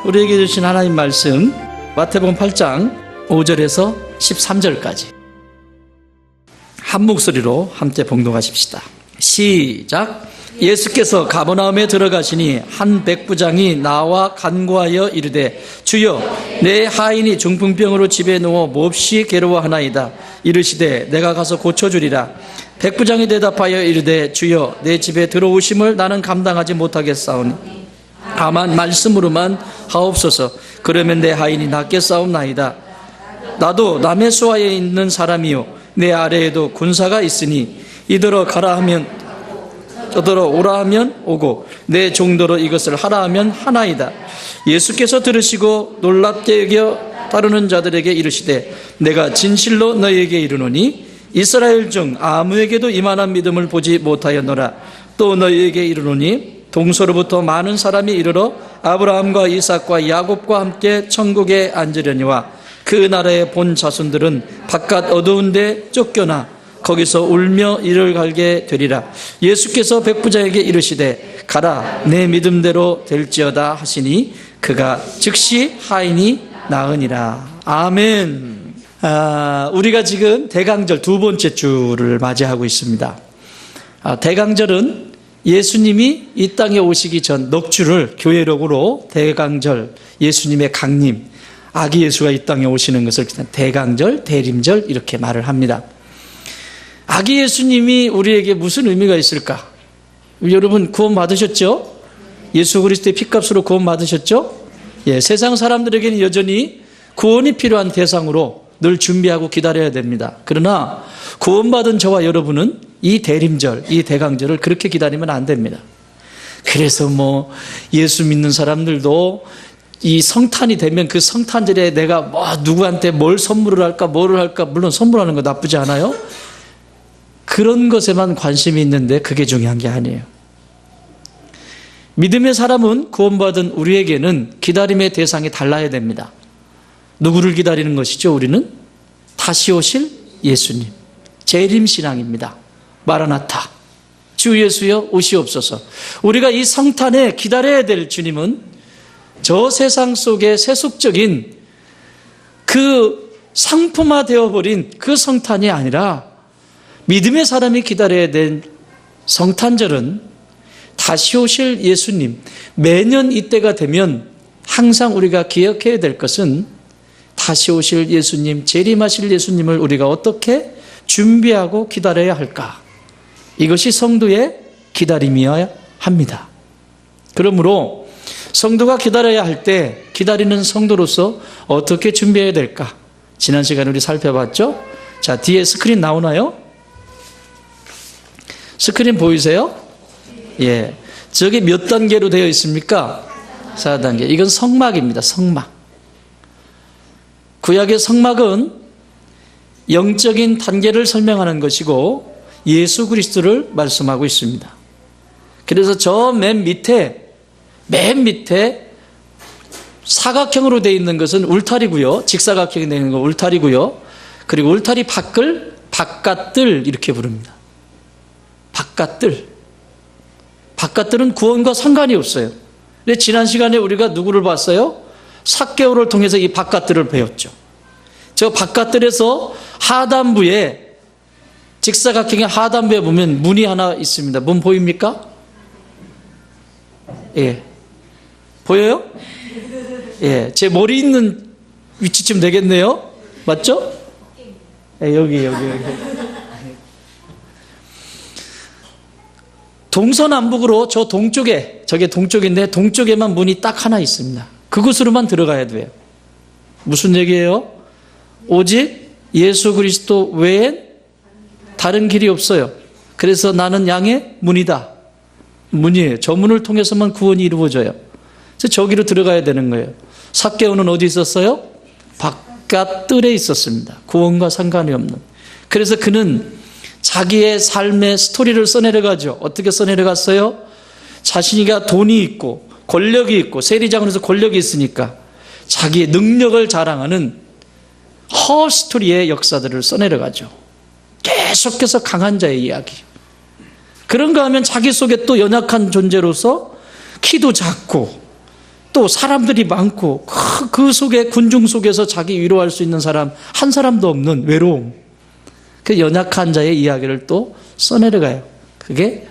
우리에게 주신 하나님 말씀 마태복음 8장 5절에서 13절까지 한 목소리로 함께 봉독하십시다. 시작. 예수께서 가버나움에 들어가시니 한 백부장이 나와 간구하여 이르되 주여 내 하인이 중풍병으로 집에 누워 몹시 괴로워하나이다. 이르시되 내가 가서 고쳐주리라. 백부장이 대답하여 이르되 주여 내 집에 들어오심을 나는 감당하지 못하겠사오니 다만 말씀으로만 하옵소서. 그러면 내 하인이 낫게 싸움나이다. 나도 남의 수하에 있는 사람이요 내 아래에도 군사가 있으니 이더러 가라 하면 저더러 오라 하면 오고 내 종도로 이것을 하라 하면 하나이다. 예수께서 들으시고 놀랍게 여겨 따르는 자들에게 이르시되 내가 진실로 너희에게 이르노니 이스라엘 중 아무에게도 이만한 믿음을 보지 못하였노라. 또 너희에게 이르노니 동서로부터 많은 사람이 이르러 아브라함과 이삭과 야곱과 함께 천국에 앉으려니와 그 나라의 본 자손들은 바깥 어두운 데 쫓겨나 거기서 울며 이를 갈게 되리라. 예수께서 백부장에게 이르시되 가라 내 믿음대로 될지어다 하시니 그가 즉시 하인이 나으니라. 아멘. 우리가 지금 대강절 두 번째 주를 맞이하고 있습니다. 대강절은 예수님이 이 땅에 오시기 전 넉주를 교회력으로 대강절, 예수님의 강림, 아기 예수가 이 땅에 오시는 것을 대강절, 대림절 이렇게 말을 합니다. 아기 예수님이 우리에게 무슨 의미가 있을까? 여러분 구원 받으셨죠? 예수 그리스도의 피값으로 구원 받으셨죠? 예, 세상 사람들에게는 여전히 구원이 필요한 대상으로 늘 준비하고 기다려야 됩니다. 그러나 구원받은 저와 여러분은 이 대림절, 이 대강절을 그렇게 기다리면 안 됩니다. 그래서 예수 믿는 사람들도 이 성탄이 되면 그 성탄절에 내가 누구한테 뭘 선물을 할까, 뭐를 할까, 물론 선물하는 거 나쁘지 않아요? 그런 것에만 관심이 있는데 그게 중요한 게 아니에요. 믿음의 사람은 구원받은 우리에게는 기다림의 대상이 달라야 됩니다. 누구를 기다리는 것이죠? 우리는 다시 오실 예수님, 재림신앙입니다. 마라나타, 주 예수여 오시옵소서. 우리가 이 성탄에 기다려야 될 주님은 저 세상 속에 세속적인 그 상품화되어 버린 그 성탄이 아니라 믿음의 사람이 기다려야 될 성탄절은 다시 오실 예수님. 매년 이때가 되면 항상 우리가 기억해야 될 것은 다시 오실 예수님, 재림하실 예수님을 우리가 어떻게 준비하고 기다려야 할까? 이것이 성도의 기다림이어야 합니다. 그러므로 성도가 기다려야 할 때 기다리는 성도로서 어떻게 준비해야 될까? 지난 시간에 우리 살펴봤죠? 자, 뒤에 스크린 나오나요? 스크린 보이세요? 예. 저게 몇 단계로 되어 있습니까? 4단계. 이건 성막입니다. 성막. 구약의 성막은 영적인 단계를 설명하는 것이고 예수 그리스도를 말씀하고 있습니다. 그래서 저 맨 밑에 사각형으로 되어 있는 것은 울타리고요. 직사각형이 되어 있는 건 울타리고요. 그리고 울타리 밖을 바깥들 이렇게 부릅니다. 바깥들은 구원과 상관이 없어요. 근데 지난 시간에 우리가 누구를 봤어요? 삭개오를 통해서 이 바깥들을 배웠죠. 저 바깥들에서 하단부에 직사각형의 하단부에 보면 문이 하나 있습니다. 문 보입니까? 예. 보여요? 예. 제 머리 있는 위치쯤 되겠네요. 맞죠? 예, 여기. 동서남북으로 저 동쪽에, 저게 동쪽인데 동쪽에만 문이 딱 하나 있습니다. 그곳으로만 들어가야 돼요. 무슨 얘기예요? 오직 예수 그리스도 외엔 다른 길이 없어요. 그래서 나는 양의 문이다. 문이에요. 저 문을 통해서만 구원이 이루어져요. 그래서 저기로 들어가야 되는 거예요. 삭개오는 어디 있었어요? 바깥뜰에 있었습니다. 구원과 상관이 없는. 그래서 그는 자기의 삶의 스토리를 써내려가죠. 어떻게 써내려갔어요? 자신이가 돈이 있고 권력이 있고 세리장으로서 권력이 있으니까 자기의 능력을 자랑하는 허스토리의 역사들을 써내려가죠. 계속해서 강한 자의 이야기. 그런가 하면 자기 속에 또 연약한 존재로서 키도 작고 또 사람들이 많고 그 속에 군중 속에서 자기 위로할 수 있는 사람 한 사람도 없는 외로움. 그 연약한 자의 이야기를 또 써내려가요. 그게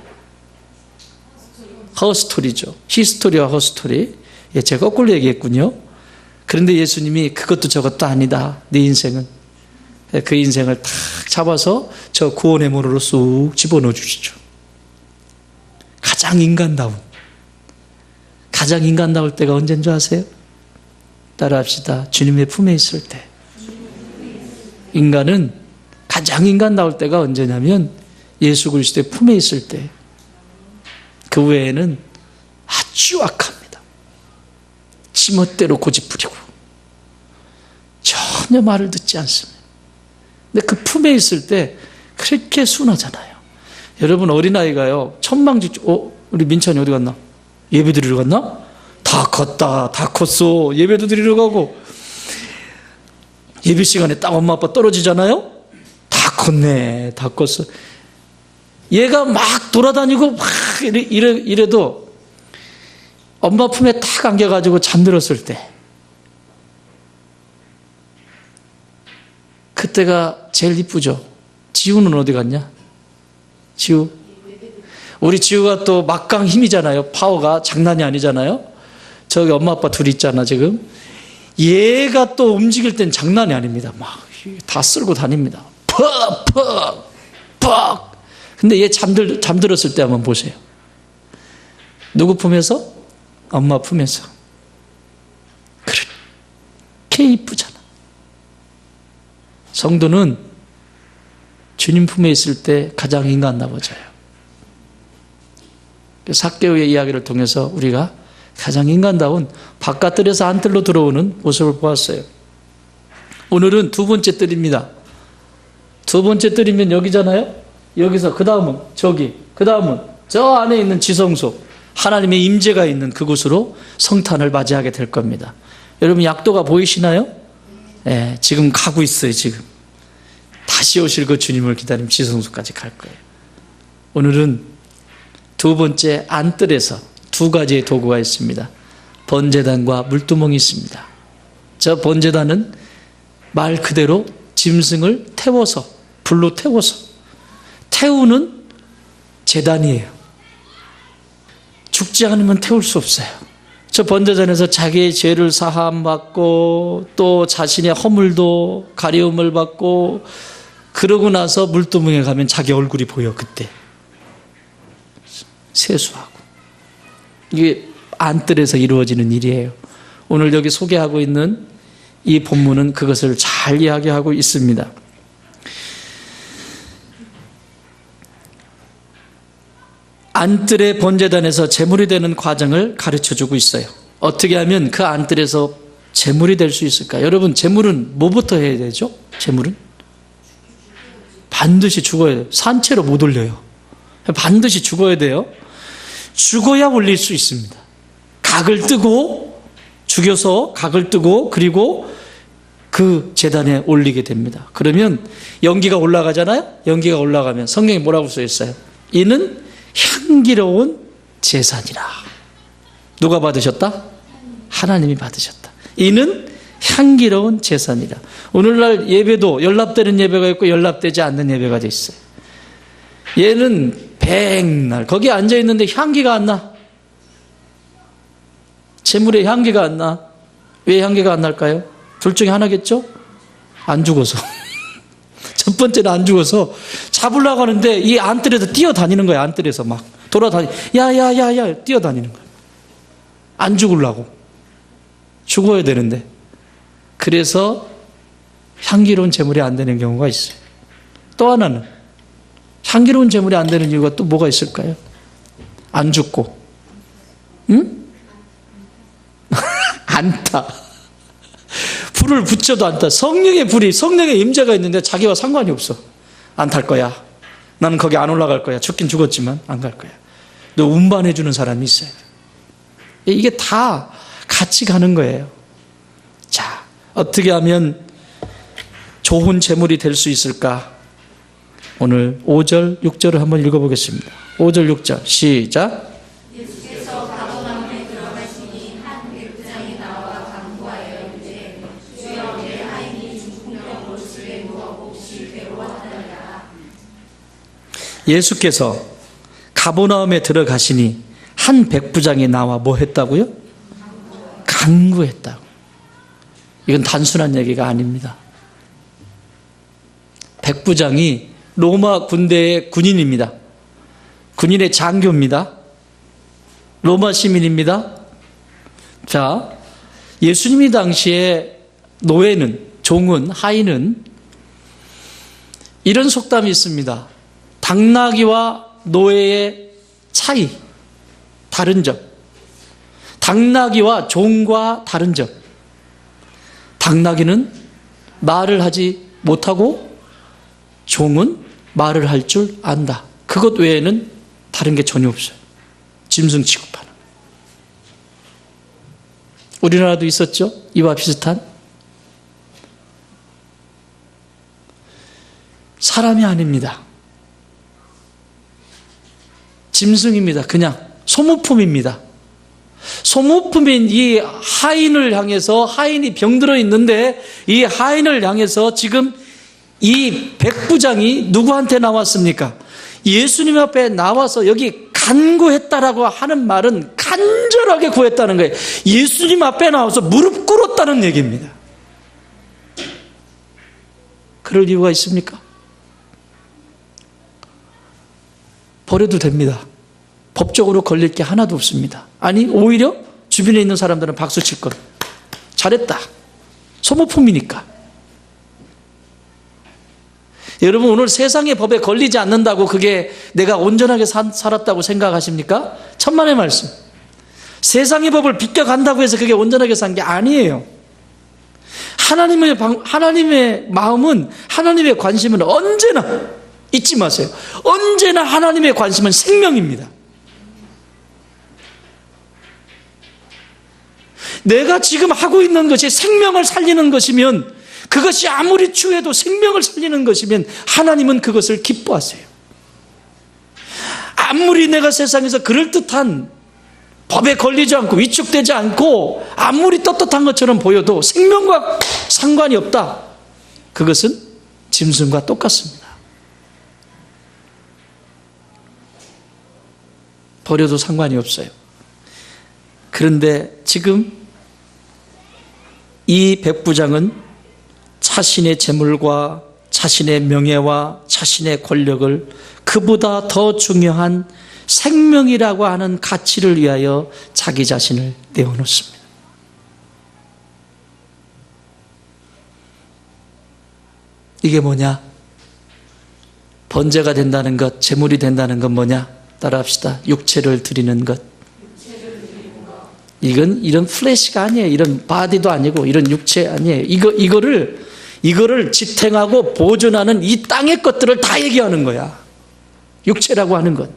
허스토리죠. 히스토리와 허스토리. 예, 제가 거꾸로 얘기했군요. 그런데 예수님이 그것도 저것도 아니다. 네 인생은. 그 인생을 탁 잡아서 저 구원의 문으로 쑥 집어넣어 주시죠. 가장 인간다운 때가 언제인 줄 아세요? 따라합시다. 주님의 품에 있을 때. 인간은 가장 인간다울 때가 언제냐면 예수 그리스도의 품에 있을 때. 그 외에는 아주 악합니다. 지멋대로 고집부리고 전혀 말을 듣지 않습니다. 근데 그 품에 있을 때 그렇게 순하잖아요. 여러분 어린아이가요 천방지축 우리 민찬이 어디 갔나? 예배 드리러 갔나? 다 컸어. 예배도 드리러 가고 예배 시간에 딱 엄마 아빠 떨어지잖아요. 다 컸어. 얘가 막 돌아다니고 막 이래도 엄마 품에 딱 안겨가지고 잠들었을 때 그때가 제일 이쁘죠. 지우는 어디 갔냐? 지우. 우리 지우가 또 막강 힘이잖아요. 파워가 장난이 아니잖아요. 저기 엄마 아빠 둘이 있잖아 지금. 얘가 또 움직일 땐 장난이 아닙니다. 막 다 쓸고 다닙니다. 퍽. 근데 얘 잠들었을 때 한번 보세요. 누구 품에서? 엄마 품에서. 그렇게 이쁘잖아. 성도는 주님 품에 있을 때 가장 인간다워져요. 삭개오의 이야기를 통해서 우리가 가장 인간다운 바깥들에서 안뜰로 들어오는 모습을 보았어요. 오늘은 두 번째 뜰입니다. 두 번째 뜰이면 여기잖아요. 여기서 그 다음은 저기, 그 다음은 저 안에 있는 지성소, 하나님의 임재가 있는 그곳으로 성탄을 맞이하게 될 겁니다. 여러분 약도가 보이시나요? 네, 지금 가고 있어요. 지금 다시 오실 그 주님을 기다리면 지성소까지 갈 거예요. 오늘은 두 번째 안뜰에서 두 가지의 도구가 있습니다. 번제단과 물두멍이 있습니다. 저 번제단은 말 그대로 짐승을 태워서 불로 태우는 제단이에요. 죽지 않으면 태울 수 없어요. 저 번제단에서 자기의 죄를 사함받고 또 자신의 허물도 가려움을 받고 그러고 나서 물두멍에 가면 자기 얼굴이 보여. 그때 세수하고. 이게 안뜰에서 이루어지는 일이에요. 오늘 여기 소개하고 있는 이 본문은 그것을 잘 이야기하고 있습니다. 안뜰의 번제단에서 제물이 되는 과정을 가르쳐주고 있어요. 어떻게 하면 그 안뜰에서 제물이 될 수 있을까? 여러분 제물은 뭐부터 해야 되죠? 제물은? 반드시 죽어야 돼요. 산채로 못 올려요. 반드시 죽어야 돼요. 죽어야 올릴 수 있습니다. 각을 뜨고 죽여서 각을 뜨고 그리고 그 제단에 올리게 됩니다. 그러면 연기가 올라가잖아요. 연기가 올라가면 성경에 뭐라고 써 있어요? 이는 향기로운 제사니라. 누가 받으셨다? 하나님이 받으셨다. 이는 향기로운 제사니라. 오늘날 예배도 연락되는 예배가 있고 연락되지 않는 예배가 돼 있어요. 얘는 백날 거기 앉아있는데 향기가 안 나. 제물에 향기가 안 나. 왜 향기가 안 날까요? 둘 중에 하나겠죠? 안 죽어서. 첫 번째는 안 죽어서 잡으려고 하는데 이 안뜰에서 뛰어다니는 거야. 안뜰에서 막 야야야야 뛰어다니는 거야. 안 죽으려고. 죽어야 되는데. 그래서 향기로운 제물이 안 되는 경우가 있어요. 또 하나는 향기로운 제물이 안 되는 이유가 또 뭐가 있을까요? 안 죽고. 응? 안 타. 불을 붙여도 안 타. 성령의 임재가 있는데 자기와 상관이 없어. 안 탈 거야. 나는 거기 안 올라갈 거야. 죽긴 죽었지만 안 갈 거야. 너 운반해 주는 사람이 있어야 돼. 이게 다 같이 가는 거예요. 자, 어떻게 하면 좋은 제물이 될 수 있을까? 오늘 5절, 6절을 한번 읽어보겠습니다. 5절, 6절 시작. 예수께서 가버나움에 들어가시니 한 예수께서 가버나움에 들어가시니 한 백부장이 나와 뭐 했다고요? 간구했다고. 이건 단순한 얘기가 아닙니다. 백부장이 로마 군대의 군인입니다. 군인의 장교입니다. 로마 시민입니다. 자, 예수님이 당시에 노예는, 종은, 하인은 이런 속담이 있습니다. 당나귀와 노예의 차이, 다른 점. 당나귀와 종과 다른 점. 당나귀는 말을 하지 못하고 종은 말을 할 줄 안다. 그것 외에는 다른 게 전혀 없어요. 짐승 취급하는. 우리나라도 있었죠? 이와 비슷한. 사람이 아닙니다. 짐승입니다. 그냥 소모품입니다. 소모품인 이 하인을 향해서, 하인이 병들어 있는데 이 하인을 향해서 지금 이 백부장이 누구한테 나왔습니까? 예수님 앞에 나와서 여기 간구했다라고 하는 말은 간절하게 구했다는 거예요. 예수님 앞에 나와서 무릎 꿇었다는 얘기입니다. 그럴 이유가 있습니까? 버려도 됩니다. 법적으로 걸릴 게 하나도 없습니다. 아니, 오히려 주변에 있는 사람들은 박수 칠 것. 잘했다. 소모품이니까. 여러분, 오늘 세상의 법에 걸리지 않는다고 그게 내가 온전하게 살았다고 생각하십니까? 천만의 말씀. 세상의 법을 비껴간다고 해서 그게 온전하게 산 게 아니에요. 하나님의 마음은, 하나님의 관심은 언제나 잊지 마세요. 언제나 하나님의 관심은 생명입니다. 내가 지금 하고 있는 것이 생명을 살리는 것이면, 그것이 아무리 추해도 생명을 살리는 것이면 하나님은 그것을 기뻐하세요. 아무리 내가 세상에서 그럴듯한 법에 걸리지 않고 위축되지 않고 아무리 떳떳한 것처럼 보여도 생명과 상관이 없다. 그것은 짐승과 똑같습니다. 버려도 상관이 없어요. 그런데 지금 이 백부장은 자신의 재물과 자신의 명예와 자신의 권력을 그보다 더 중요한 생명이라고 하는 가치를 위하여 자기 자신을 내어놓습니다. 이게 뭐냐? 번제가 된다는 것, 재물이 된다는 건 뭐냐? 따라합시다. 육체를 드리는 것. 이런 플래시가 아니에요. 이런 바디도 아니고 이런 육체 아니에요. 이거를 지탱하고 보존하는 이 땅의 것들을 다 얘기하는 거야. 육체라고 하는 것.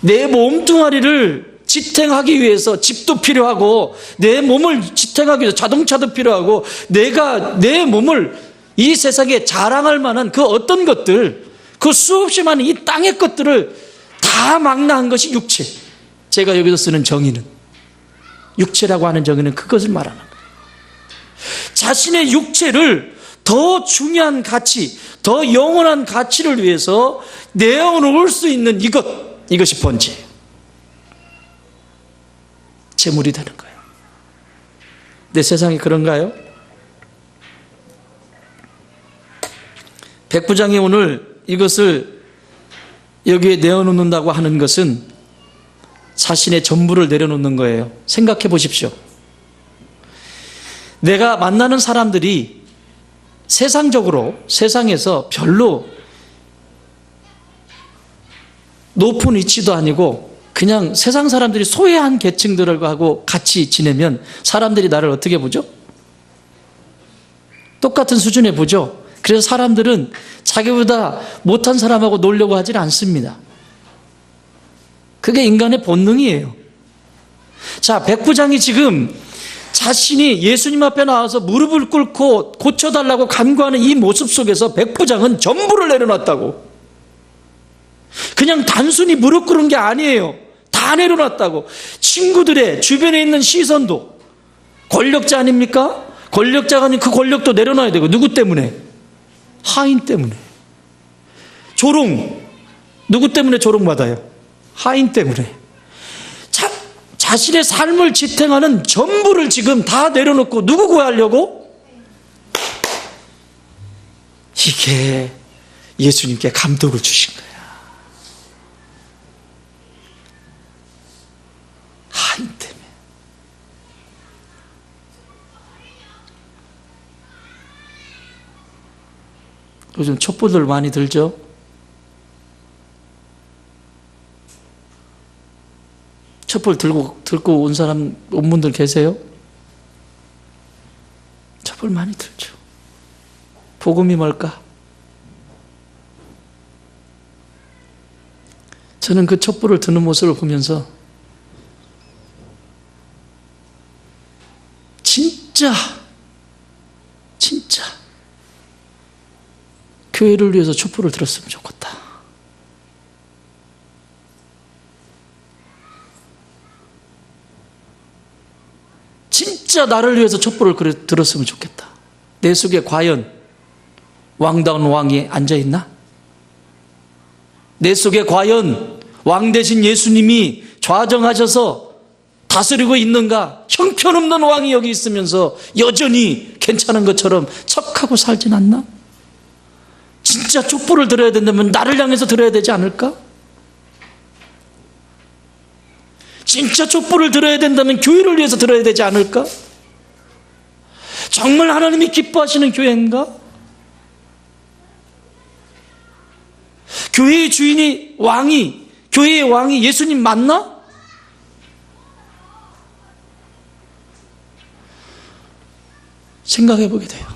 내 몸뚱아리를 지탱하기 위해서 집도 필요하고, 내 몸을 지탱하기 위해서 자동차도 필요하고, 내가 내 몸을 이 세상에 자랑할 만한 그 어떤 것들, 그 수없이 많은 이 땅의 것들을 다 망라한 것이 육체. 제가 여기서 쓰는 정의는, 육체라고 하는 정의는 그것을 말하는 거예요. 자신의 육체를 더 중요한 가치, 더 영원한 가치를 위해서 내어놓을 수 있는 이것이 번제예요. 재물이 되는 거예요. 내 세상이 그런가요? 백부장이 오늘 이것을 여기에 내어놓는다고 하는 것은 자신의 전부를 내려놓는 거예요. 생각해 보십시오. 내가 만나는 사람들이 세상적으로, 세상에서 별로 높은 위치도 아니고 그냥 세상 사람들이 소외한 계층들하고 같이 지내면 사람들이 나를 어떻게 보죠? 똑같은 수준에 보죠. 그래서 사람들은 자기보다 못한 사람하고 놀려고 하질 않습니다. 그게 인간의 본능이에요. 자, 백부장이 지금 자신이 예수님 앞에 나와서 무릎을 꿇고 고쳐달라고 간구하는 이 모습 속에서 백부장은 전부를 내려놨다고. 그냥 단순히 무릎 꿇은 게 아니에요. 다 내려놨다고. 친구들의 주변에 있는 시선도, 권력자 아닙니까? 권력자가 아닌 그 권력도 내려놔야 되고. 누구 때문에? 하인 때문에. 조롱, 누구 때문에 조롱받아요? 하인 때문에. 자신의 삶을 지탱하는 전부를 지금 다 내려놓고 누구 구하려고? 이게 예수님께 감독을 주신 거야. 하인 때문에. 요즘 촛불들 많이 들죠? 촛불 들고 온 사람, 온 분들 계세요? 촛불 많이 들죠. 복음이 뭘까? 저는 그 촛불을 드는 모습을 보면서 진짜 교회를 위해서 촛불을 들었으면 좋겠다. 진짜 나를 위해서 촛불을 들었으면 좋겠다. 내 속에 과연 왕다운 왕이 앉아있나? 내 속에 과연 왕 대신 예수님이 좌정하셔서 다스리고 있는가? 형편없는 왕이 여기 있으면서 여전히 괜찮은 것처럼 척하고 살진 않나? 진짜 촛불을 들어야 된다면 나를 향해서 들어야 되지 않을까? 진짜 촛불을 들어야 된다면 교회를 위해서 들어야 되지 않을까? 정말 하나님이 기뻐하시는 교회인가? 교회의 주인이 교회의 왕이 예수님 맞나? 생각해 보게 돼요.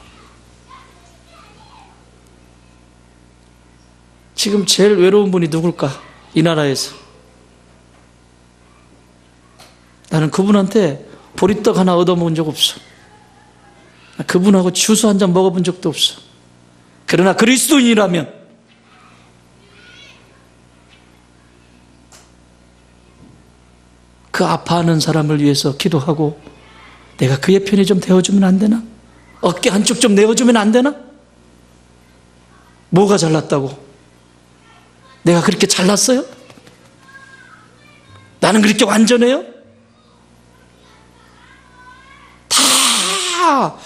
지금 제일 외로운 분이 누굴까? 이 나라에서. 나는 그분한테 보리떡 하나 얻어먹은 적 없어. 그분하고 주스 한 잔 먹어본 적도 없어. 그러나 그리스도인이라면 그 아파하는 사람을 위해서 기도하고 내가 그의 편이 좀 되어주면 안 되나? 어깨 한쪽 좀 내어주면 안 되나? 뭐가 잘났다고? 내가 그렇게 잘났어요? 나는 그렇게 완전해요? 다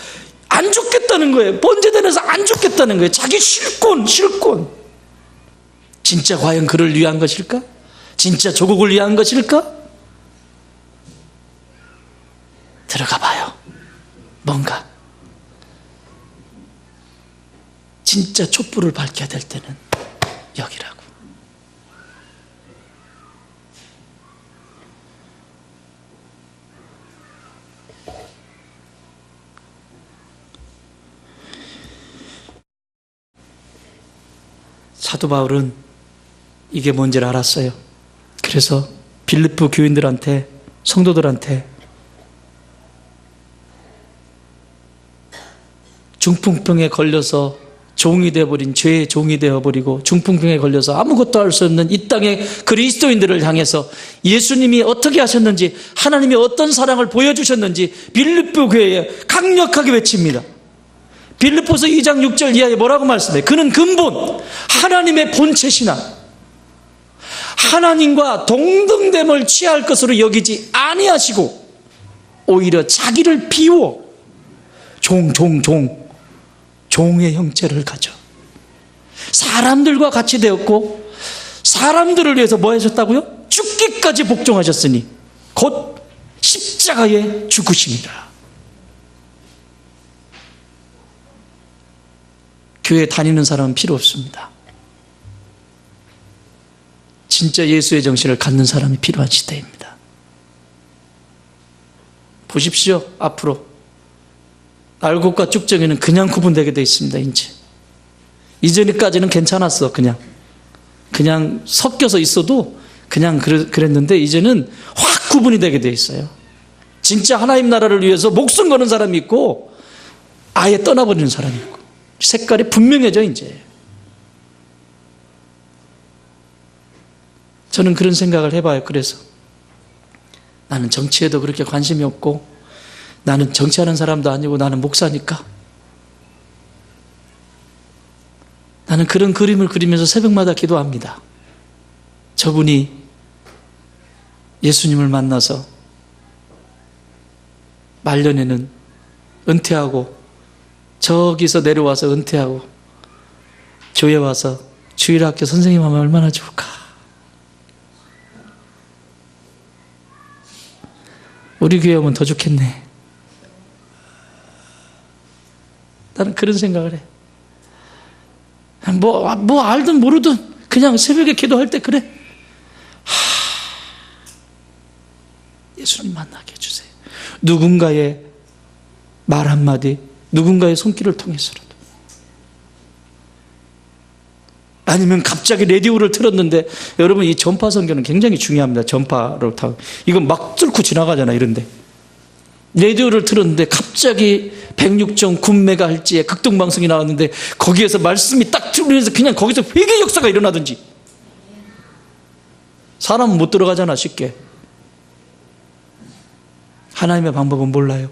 안 죽겠다는 거예요. 번제단에서 안 죽겠다는 거예요. 자기 실권. 진짜 과연 그를 위한 것일까? 진짜 조국을 위한 것일까? 들어가 봐요. 뭔가 진짜 촛불을 밝혀야 될 때는 여기라고. 사도 바울은 이게 뭔지를 알았어요. 그래서 빌립보 교인들한테, 성도들한테 중풍병에 걸려서 종이 되어버린, 죄의 종이 되어버리고 중풍병에 걸려서 아무것도 할 수 없는 이 땅의 그리스도인들을 향해서 예수님이 어떻게 하셨는지, 하나님이 어떤 사랑을 보여주셨는지 빌립보 교회에 강력하게 외칩니다. 빌립보서 2장 6절 이하에 뭐라고 말씀해요? 그는 근본 하나님의 본체시나 하나님과 동등됨을 취할 것으로 여기지 아니하시고 오히려 자기를 비워 종의 형체를 가져 사람들과 같이 되었고 사람들을 위해서 뭐 하셨다고요? 죽기까지 복종하셨으니 곧 십자가에 죽으심이라. 교회 다니는 사람은 필요 없습니다. 진짜 예수의 정신을 갖는 사람이 필요한 시대입니다. 보십시오. 앞으로 알곡과 쭉정이는 그냥 구분되게 되어 있습니다. 이전까지는 괜찮았어. 그냥 섞여서 있어도 그냥 그랬는데 이제는 확 구분이 되게 되어 있어요. 진짜 하나님 나라를 위해서 목숨 거는 사람이 있고 아예 떠나버리는 사람이 있고 색깔이 분명해져. 이제 저는 그런 생각을 해봐요. 그래서 나는 정치에도 그렇게 관심이 없고 나는 정치하는 사람도 아니고 나는 목사니까 나는 그런 그림을 그리면서 새벽마다 기도합니다. 저분이 예수님을 만나서 말년에는 은퇴하고 저기서 내려와서 은퇴하고 교회 와서 주일학교 선생님 하면 얼마나 좋을까. 우리 교회 오면 더 좋겠네. 나는 그런 생각을 해. 뭐 알든 모르든 그냥 새벽에 기도할 때 그래. 예수님 만나게 해주세요. 누군가의 말 한마디, 누군가의 손길을 통해서라도. 아니면 갑자기 라디오를 틀었는데, 여러분 이 전파 선교는 굉장히 중요합니다. 전파로 타고 이건 막 뚫고 지나가잖아. 이런데 라디오를 틀었는데 갑자기 106.9MHz의 극동방송이 나왔는데 거기에서 말씀이 딱 들으면서 그냥 거기서 회개 역사가 일어나든지. 사람은 못 들어가잖아 쉽게. 하나님의 방법은 몰라요.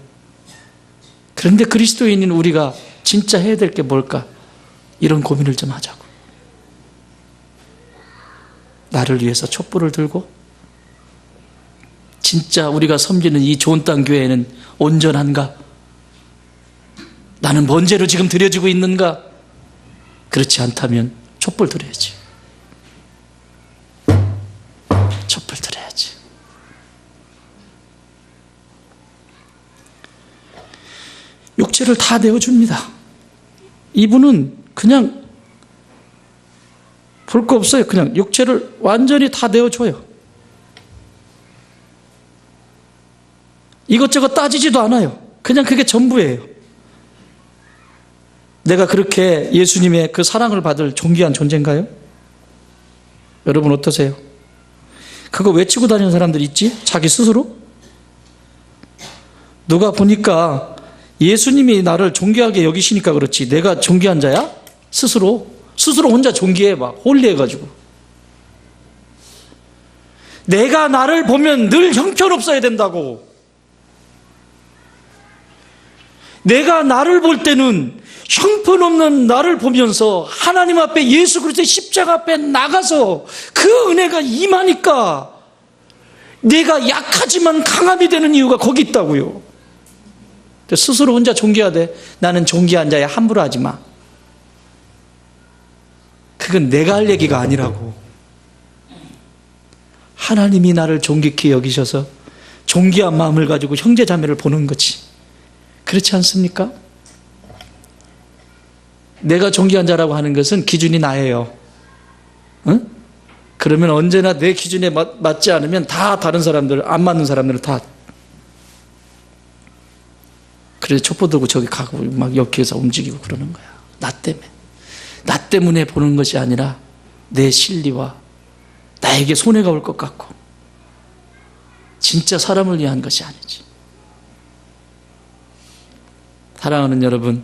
그런데 그리스도인인 우리가 진짜 해야 될 게 뭘까? 이런 고민을 좀 하자고. 나를 위해서 촛불을 들고 진짜 우리가 섬기는 이 좋은 땅 교회는 온전한가? 나는 뭔 죄로 지금 드려지고 있는가? 그렇지 않다면 촛불 들어야지. 촛불 들어야지. 육체를 다 내어줍니다. 이분은 그냥 볼 거 없어요. 그냥 육체를 완전히 다 내어줘요. 이것저것 따지지도 않아요. 그냥 그게 전부예요. 내가 그렇게 예수님의 그 사랑을 받을 존귀한 존재인가요? 여러분 어떠세요? 그거 외치고 다니는 사람들 있지? 자기 스스로? 누가 보니까 예수님이 나를 존귀하게 여기시니까 그렇지 내가 존귀한 자야? 스스로 혼자 존귀해 막 홀리해가지고. 내가 나를 보면 늘 형편없어야 된다고. 내가 나를 볼 때는 형편없는 나를 보면서 하나님 앞에 예수 그리스도의 십자가 앞에 나가서 그 은혜가 임하니까 내가 약하지만 강함이 되는 이유가 거기 있다고요. 스스로 혼자 존귀하되 나는 존귀한 자야 함부로 하지 마. 그건 내가 할 얘기가 아니라고. 하나님이 나를 존귀케 여기셔서 존귀한 마음을 가지고 형제 자매를 보는 거지. 그렇지 않습니까? 내가 존귀한 자라고 하는 것은 기준이 나예요. 응? 그러면 언제나 내 기준에 맞지 않으면 다 다른 사람들, 안 맞는 사람들은 다. 그래서 촛불 들고 저기 가고 막 역해서 움직이고 그러는 거야. 나 때문에. 나 때문에 보는 것이 아니라 내 실리와 나에게 손해가 올 것 같고 진짜 사람을 위한 것이 아니지. 사랑하는 여러분,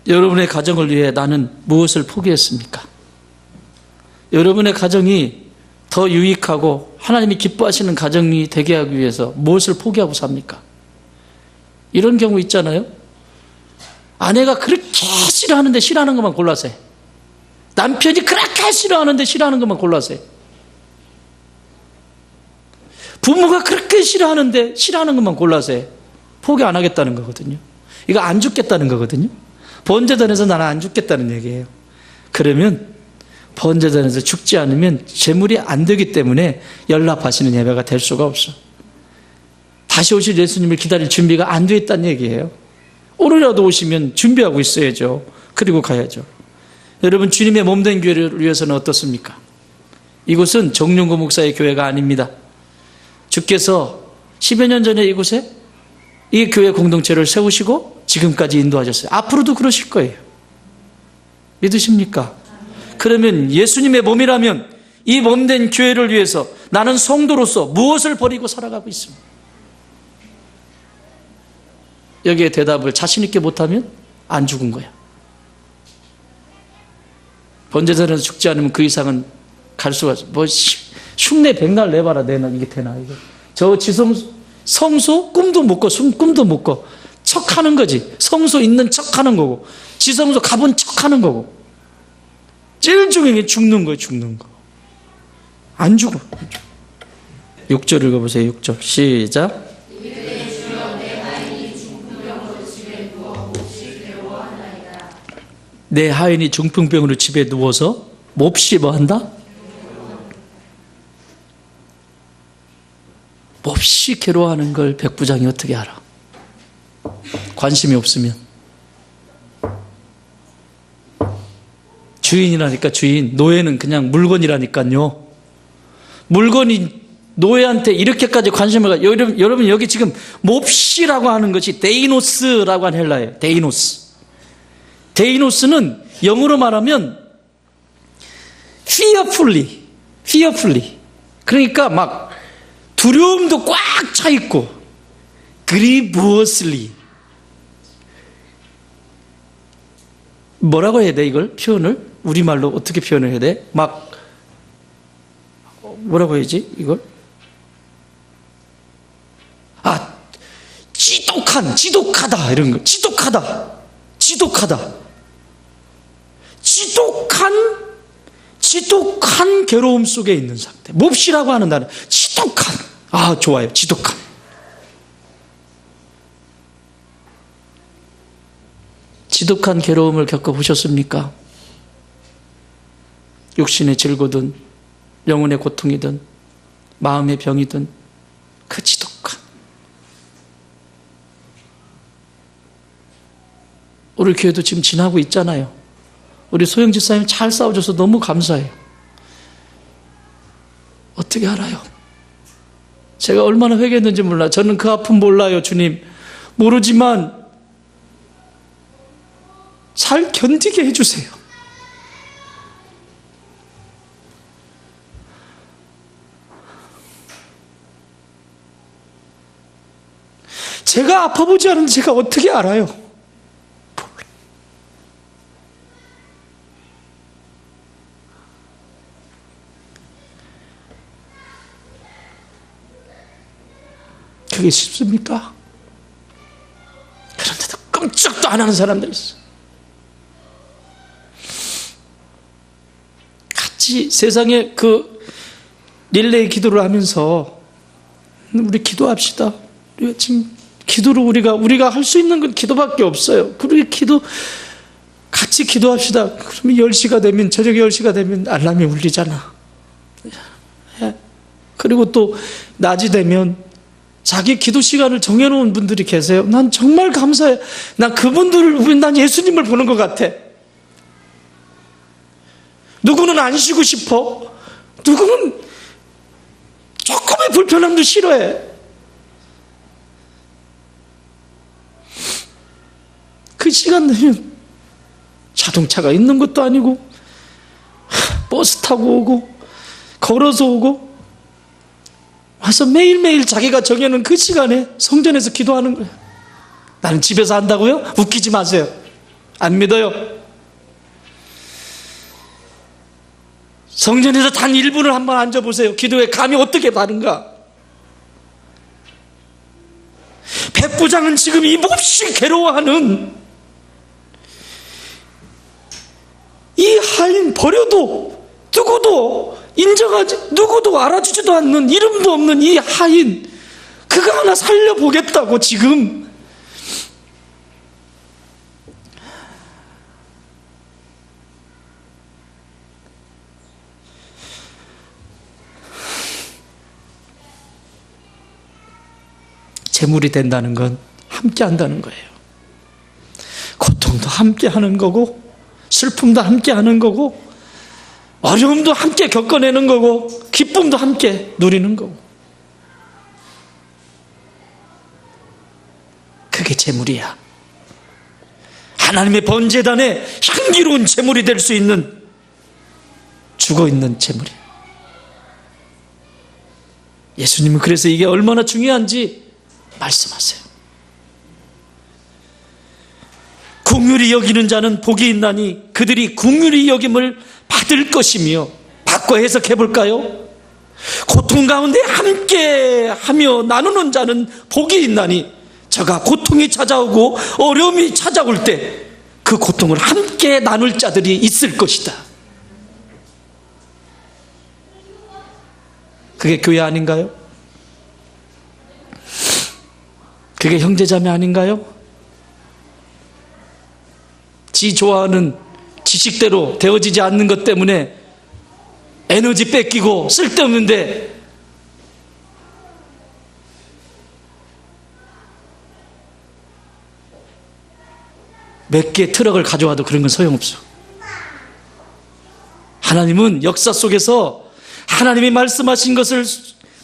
여러분의 가정을 위해 나는 무엇을 포기했습니까? 여러분의 가정이 더 유익하고 하나님이 기뻐하시는 가정이 되게 하기 위해서 무엇을 포기하고 삽니까? 이런 경우 있잖아요. 아내가 그렇게 싫어하는데 싫어하는 것만 골라서 해. 남편이 그렇게 싫어하는데 싫어하는 것만 골라서 해. 부모가 그렇게 싫어하는데 싫어하는 것만 골라서 해. 포기 안 하겠다는 거거든요. 이거 안 죽겠다는 거거든요. 번제단에서 나는 안 죽겠다는 얘기예요. 그러면 번제단에서 죽지 않으면 제물이 안 되기 때문에 연락하시는 예배가 될 수가 없어. 다시 오실 예수님을 기다릴 준비가 안 돼 있다는 얘기예요. 오늘이라도 오시면 준비하고 있어야죠. 그리고 가야죠. 여러분, 주님의 몸된 교회를 위해서는 어떻습니까? 이곳은 정용구 목사의 교회가 아닙니다. 주께서 10여 년 전에 이곳에 이 교회 공동체를 세우시고 지금까지 인도하셨어요. 앞으로도 그러실 거예요. 믿으십니까? 그러면 예수님의 몸이라면 이 몸된 교회를 위해서 나는 성도로서 무엇을 버리고 살아가고 있습니다. 여기에 대답을 자신 있게 못하면 안 죽은 거야. 번제단에서 죽지 않으면 그 이상은 갈 수가 없어. 뭐 흉내 백날 내봐라. 내나 이게 되나 이거. 저 성소 꿈도 못 꿔. 꿈도 못 꿔. 척하는 거지. 성소 있는 척하는 거고 지성소 가본 척하는 거고 제일 중요한 게 죽는 거예요. 죽는 거. 안 죽어. 6절 읽어보세요. 6절 시작. 내 하인이 중풍병으로 집에 누워서 몹시 뭐 한다? 몹시 괴로워하는 걸 백부장이 어떻게 알아? 관심이 없으면. 주인이라니까 주인. 노예는 그냥 물건이라니까요. 물건이 노예한테 이렇게까지 관심을 가지고, 여러분 여기 지금 몹시라고 하는 것이 데이노스라고 하는 헬라예요. 데이노스. 데이노스는 영어로 말하면 fearfully. 그러니까 막 두려움도 꽉 차 있고 grievously. 뭐라고 해야 돼 이걸? 표현을? 우리말로 어떻게 표현을 해야 돼? 막 뭐라고 해야지 이걸? 지독하다 이런 거. 지독한 괴로움 속에 있는 상태. 몹시라고 하는 단어. 지독한. 좋아요. 지독한. 지독한 괴로움을 겪어보셨습니까? 육신의 질고든 영혼의 고통이든 마음의 병이든 그 지독한. 우리 교회도 지금 지나고 있잖아요. 우리 소영 집사님 잘 싸워줘서 너무 감사해요. 어떻게 알아요? 제가 얼마나 회개했는지 몰라요. 저는 그 아픔 몰라요, 주님. 모르지만 잘 견디게 해주세요. 제가 아파보지 않은데 제가 어떻게 알아요? 그게 쉽습니까? 그런데도 끔찍도 안 하는 사람들이 있어요. 같이 세상에 그 릴레이 기도를 하면서 우리 기도합시다. 우리가 지금 기도로 우리가 할 수 있는 건 기도밖에 없어요. 그렇게 같이 기도합시다. 그러면 10시가 되면, 저녁 10시가 되면 알람이 울리잖아. 그리고 또 낮이 되면 자기 기도 시간을 정해놓은 분들이 계세요. 난 정말 감사해. 난 그분들을 보면 난 예수님을 보는 것 같아. 누구는 안 쉬고 싶어. 누구는 조금의 불편함도 싫어해. 그 시간 되면 자동차가 있는 것도 아니고 버스 타고 오고 걸어서 오고 와서 매일매일 자기가 정해놓은 그 시간에 성전에서 기도하는 거예요. 나는 집에서 한다고요? 웃기지 마세요. 안 믿어요. 성전에서 단 1분을 한번 앉아보세요. 기도에 감이 어떻게 다른가? 백부장은 지금 이 몹시 괴로워하는 이 하인 버려도 누구도 알아주지도 않는, 이름도 없는 이 하인, 그거 하나 살려보겠다고 지금. 재물이 된다는 건 함께 한다는 거예요. 고통도 함께 하는 거고, 슬픔도 함께 하는 거고, 어려움도 함께 겪어내는 거고, 기쁨도 함께 누리는 거고. 그게 재물이야. 하나님의 번제단에 향기로운 재물이 될 수 있는, 죽어있는 재물이야. 예수님은 그래서 이게 얼마나 중요한지 말씀하세요. 긍휼히 여기는 자는 복이 있나니 그들이 긍휼히 여김을 받을 것이며, 바꿔 해석해 볼까요? 고통 가운데 함께 하며 나누는 자는 복이 있나니, 저가 고통이 찾아오고 어려움이 찾아올 때 그 고통을 함께 나눌 자들이 있을 것이다. 그게 교회 아닌가요? 그게 형제자매 아닌가요? 지 좋아하는 지식대로 되어지지 않는 것 때문에 에너지 뺏기고 쓸데없는데 몇 개 트럭을 가져와도 그런 건 소용없어. 하나님은 역사 속에서 하나님이 말씀하신 것을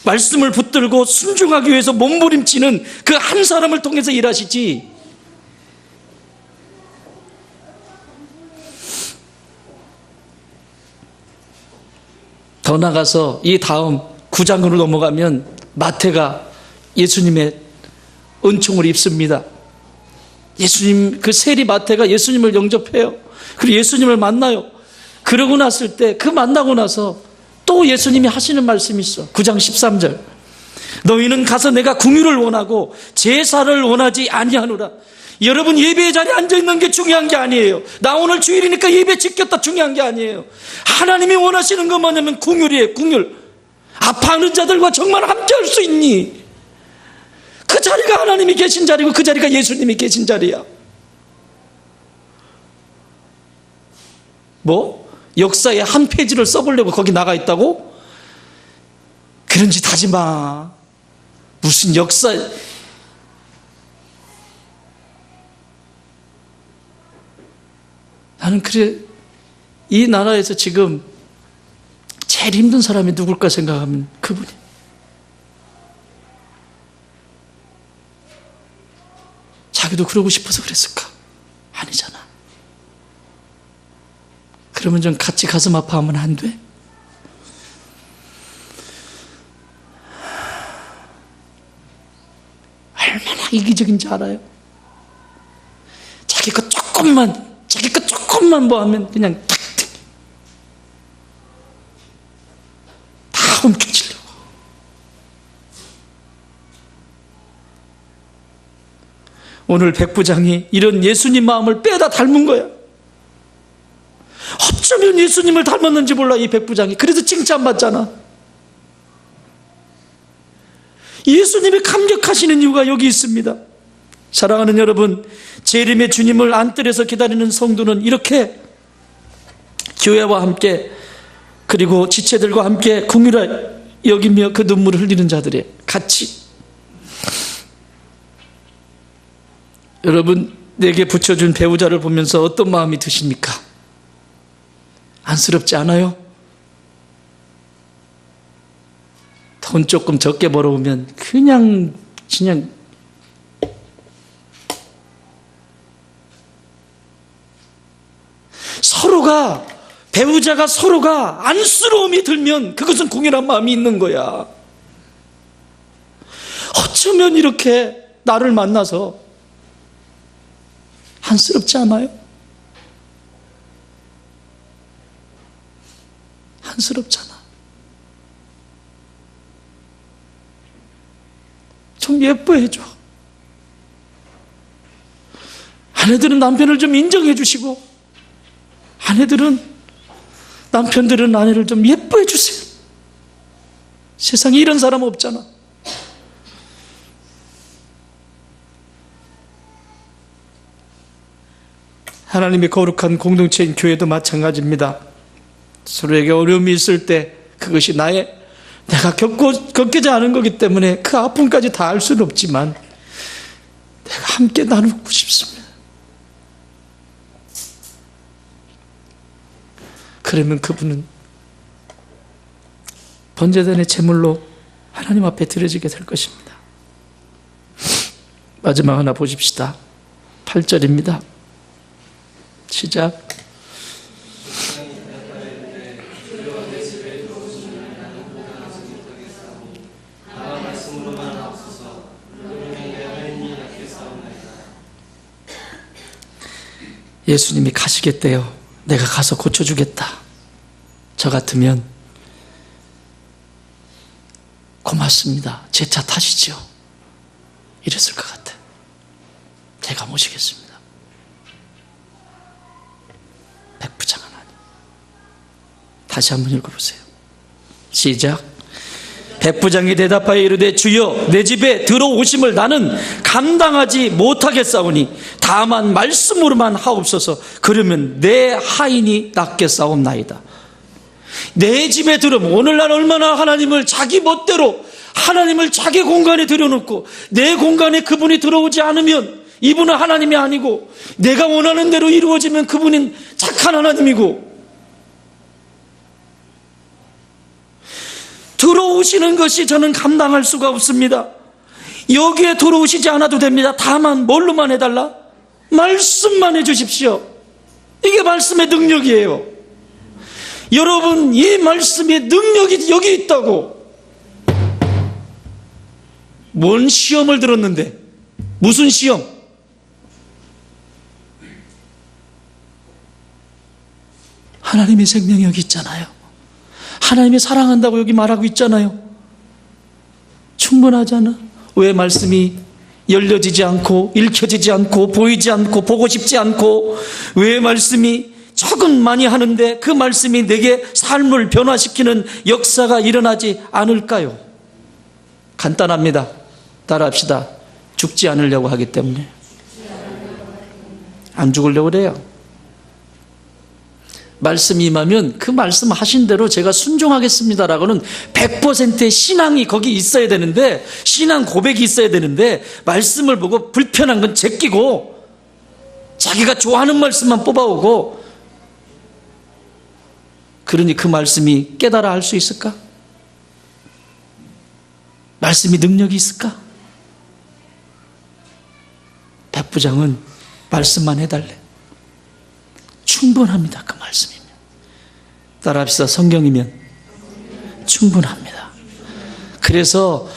말씀을 붙들고 순종하기 위해서 몸부림치는 그 한 사람을 통해서 일하시지. 더 나가서 이 다음 9장으로 넘어가면 마태가 예수님의 은총을 입습니다. 예수님, 그 세리 마태가 예수님을 영접해요. 그리고 예수님을 만나요. 그러고 났을 때, 그 만나고 나서 또 예수님이 하시는 말씀이 있어. 9장 13절. 너희는 가서 내가 궁유를 원하고 제사를 원하지 아니하노라. 여러분, 예배의 자리에 앉아있는 게 중요한 게 아니에요. 나 오늘 주일이니까 예배 지켰다 중요한 게 아니에요. 하나님이 원하시는 건 뭐냐면 궁율이에요. 궁율. 아파하는 자들과 정말 함께할 수 있니? 그 자리가 하나님이 계신 자리고 그 자리가 예수님이 계신 자리야. 뭐? 역사의 한 페이지를 써보려고 거기 나가 있다고? 그런 짓 하지 마. 무슨 역사. 나는 그래, 이 나라에서 지금 제일 힘든 사람이 누굴까 생각하면 그분이. 자기도 그러고 싶어서 그랬을까? 아니잖아. 그러면 좀 같이 가슴 아파하면 안 돼? 얼마나 이기적인지 알아요? 자기 것 조금만 뭐 하면 그냥 다 훔쳐지려고. 오늘 백부장이 이런 예수님 마음을 빼다 닮은 거야. 어쩌면 예수님을 닮았는지 몰라, 이 백부장이. 그래서 칭찬받잖아. 예수님이 감격하시는 이유가 여기 있습니다. 사랑하는 여러분, 재림의 주님을 안뜰에서 기다리는 성도는 이렇게 교회와 함께 그리고 지체들과 함께 긍휼히 여기며 그 눈물을 흘리는 자들의 같이. 여러분, 내게 붙여준 배우자를 보면서 어떤 마음이 드십니까? 안쓰럽지 않아요? 돈 조금 적게 벌어오면 그냥 서로가, 배우자가 서로가 안쓰러움이 들면 그것은 공연한 마음이 있는 거야. 어쩌면 이렇게 나를 만나서 안쓰럽지 않아요? 안쓰럽잖아. 좀 예뻐해줘. 아내들은 남편을 좀 인정해 주시고, 남편들은 아내를 좀 예뻐해 주세요. 세상에 이런 사람 없잖아. 하나님의 거룩한 공동체인 교회도 마찬가지입니다. 서로에게 어려움이 있을 때 그것이 내가 겪지 않은 거기 때문에 그 아픔까지 다 알 수는 없지만 내가 함께 나누고 싶습니다. 그러면 그분은 번제단의 제물로 하나님 앞에 드려지게 될 것입니다. 마지막 하나 보십시다. 8절입니다. 시작. 예수님이 가시겠대요. 내가 가서 고쳐주겠다. 저 같으면 고맙습니다. 제 차 타시죠. 이랬을 것 같아. 제가 모시겠습니다. 백부장 하나님. 다시 한번 읽어보세요. 시작. 백부장이 대답하여 이르되 주여 내 집에 들어오심을 나는 감당하지 못하겠사오니 다만 말씀으로만 하옵소서. 그러면 내 하인이 낫겠사옵나이다. 내 집에 들어오면 오늘날 얼마나 하나님을 자기 멋대로 하나님을 자기 공간에 들여놓고 내 공간에 그분이 들어오지 않으면 이분은 하나님이 아니고 내가 원하는 대로 이루어지면 그분은 착한 하나님이고 들어오시는 것이 저는 감당할 수가 없습니다. 여기에 들어오시지 않아도 됩니다. 다만 뭘로만 해달라? 말씀만 해주십시오. 이게 말씀의 능력이에요. 여러분, 이 말씀의 능력이 여기 있다고. 뭔 시험을 들었는데? 무슨 시험? 하나님의 생명이 여기 있잖아요. 하나님이 사랑한다고 여기 말하고 있잖아요. 충분하잖아. 왜 말씀이 열려지지 않고 읽혀지지 않고 보이지 않고 보고 싶지 않고 왜 말씀이 조금 많이 하는데 그 말씀이 내게 삶을 변화시키는 역사가 일어나지 않을까요? 간단합니다. 따라합시다. 죽지 않으려고 하기 때문에. 안 죽으려고 그래요. 말씀이 임하면 그 말씀 하신 대로 제가 순종하겠습니다라고는 100%의 신앙이 거기 있어야 되는데, 신앙 고백이 있어야 되는데, 말씀을 보고 불편한 건 제끼고 자기가 좋아하는 말씀만 뽑아오고, 그러니 그 말씀이 깨달아 할 수 있을까? 말씀이 능력이 있을까? 백부장은 말씀만 해달래. 충분합니다. 그 말씀이면. 따라합시다. 성경이면 충분합니다. 그래서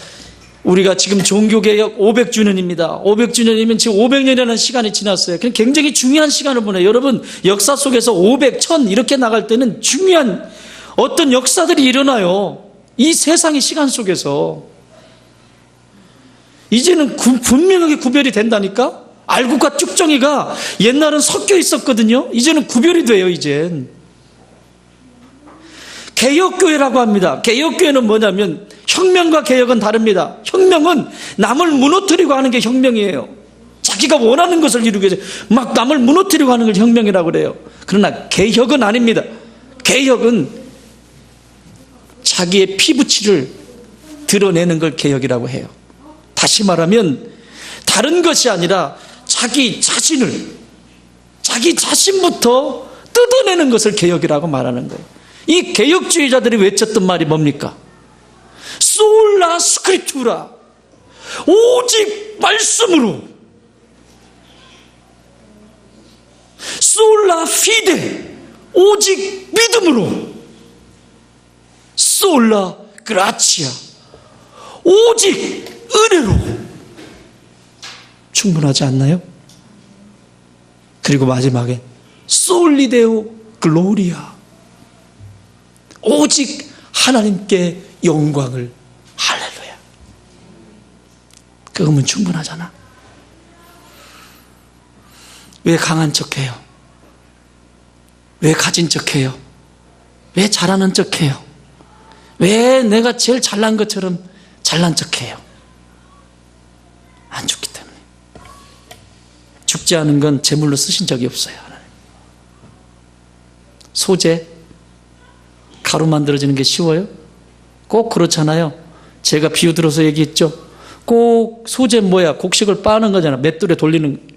우리가 지금 종교개혁 500주년입니다. 500주년이면 지금 500년이라는 시간이 지났어요. 굉장히 중요한 시간을 보내요. 여러분, 역사 속에서 500, 1000 이렇게 나갈 때는 중요한 어떤 역사들이 일어나요. 이 세상의 시간 속에서. 이제는 분명하게 구별이 된다니까? 알곡과 쭉정이가 옛날은 섞여 있었거든요. 이제는 구별이 돼요. 이젠 개혁교회라고 합니다. 개혁교회는 뭐냐면 혁명과 개혁은 다릅니다. 혁명은 남을 무너뜨리고 하는 게 혁명이에요. 자기가 원하는 것을 이루기 위해서 막 남을 무너뜨리고 하는 걸 혁명이라고 그래요. 그러나 개혁은 아닙니다. 개혁은 자기의 피부치를 드러내는 걸 개혁이라고 해요. 다시 말하면 다른 것이 아니라 자기 자신부터 뜯어내는 것을 개혁이라고 말하는 거예요. 이 개혁주의자들이 외쳤던 말이 뭡니까? 솔라 스크립투라, 오직 말씀으로, 솔라 피데, 오직 믿음으로, 솔라 그라치아, 오직 은혜로. 충분하지 않나요? 그리고 마지막에 솔리데오 글로리아, 오직 하나님께 영광을. 할렐루야. 그거면 충분하잖아. 왜 강한 척해요? 왜 가진 척해요? 왜 잘하는 척해요? 왜 내가 제일 잘난 것처럼 잘난 척해요? 안 죽기 때문에. 죽지 않은 건 제물로 쓰신 적이 없어요. 소재, 가루 만들어지는 게 쉬워요? 꼭 그렇잖아요. 제가 비유 들어서 얘기했죠. 꼭 소재 뭐야? 곡식을 빻는 거잖아. 맷돌에 돌리는.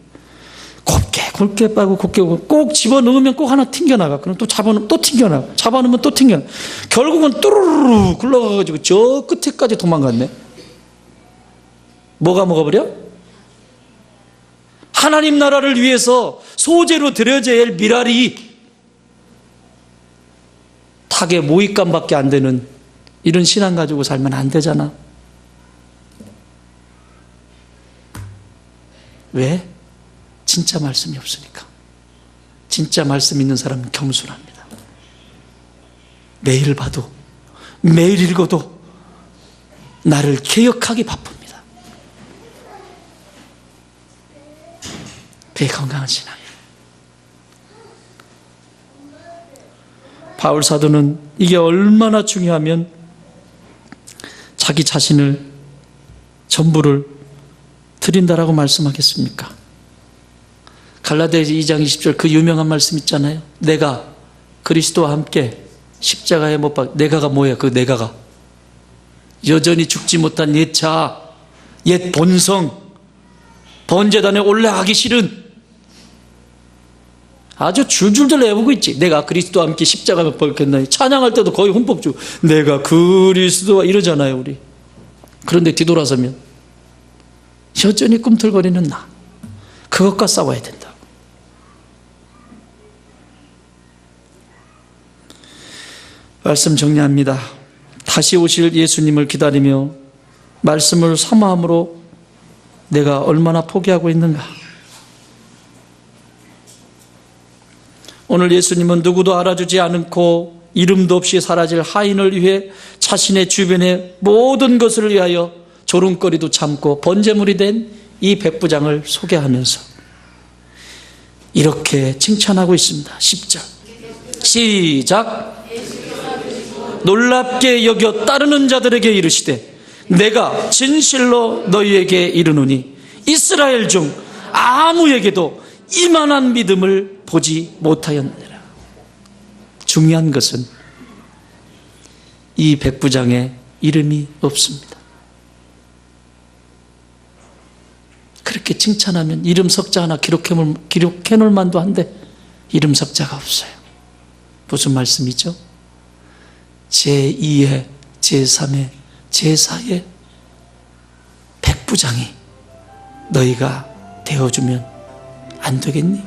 곱게 빠고 곱게 꼭 집어넣으면 꼭 하나 튕겨나가. 그럼 또 잡아놓으면 또 튕겨나가. 잡아놓으면 또 튕겨나가. 결국은 뚜루루루 굴러가가지고 저 끝에까지 도망갔네. 뭐가 먹어버려? 하나님 나라를 위해서 소재로 드려져야 할 미랄이 닭의 모잇감밖에 안 되는 이런 신앙 가지고 살면 안 되잖아. 왜? 진짜 말씀이 없으니까. 진짜 말씀 있는 사람은 겸손합니다. 매일 봐도, 매일 읽어도 나를 개혁하기 바쁩니다. 그게 건강한 신앙이에요. 바울 사도는 이게 얼마나 중요하면 자기 자신을 전부를 드린다라고 말씀하겠습니까? 갈라디아서 2장 20절 그 유명한 말씀 있잖아요. 내가 그리스도와 함께 십자가에 못 박혀. 내가가 뭐야? 그 내가가 여전히 죽지 못한 옛 자아, 옛 본성, 번제단에 올라가기 싫은, 아주 줄줄들 내보고 있지. 내가 그리스도와 함께 십자가에 박혔나니. 찬양할 때도 거의 흠뻑 내가 그리스도와 이러잖아요 우리. 그런데 뒤돌아서면 여전히 꿈틀거리는 나, 그것과 싸워야 된다. 말씀 정리합니다. 다시 오실 예수님을 기다리며 말씀을 사모함으로 내가 얼마나 포기하고 있는가. 오늘 예수님은 누구도 알아주지 않고 이름도 없이 사라질 하인을 위해 자신의 주변의 모든 것을 위하여 조롱거리도 참고 번제물이 된 이 백부장을 소개하면서 이렇게 칭찬하고 있습니다. 10절 시작. 놀랍게 여겨 따르는 자들에게 이르시되 내가 진실로 너희에게 이르노니 이스라엘 중 아무에게도 이만한 믿음을 보지 못하였느니라. 중요한 것은 이 백부장의 이름이 없습니다. 그렇게 칭찬하면 이름 석자 하나 기록해 놓을 만도 한데 이름 석자가 없어요. 무슨 말씀이죠? 제2의, 제3의, 제4의 백부장이 너희가 되어주면 안 되겠니?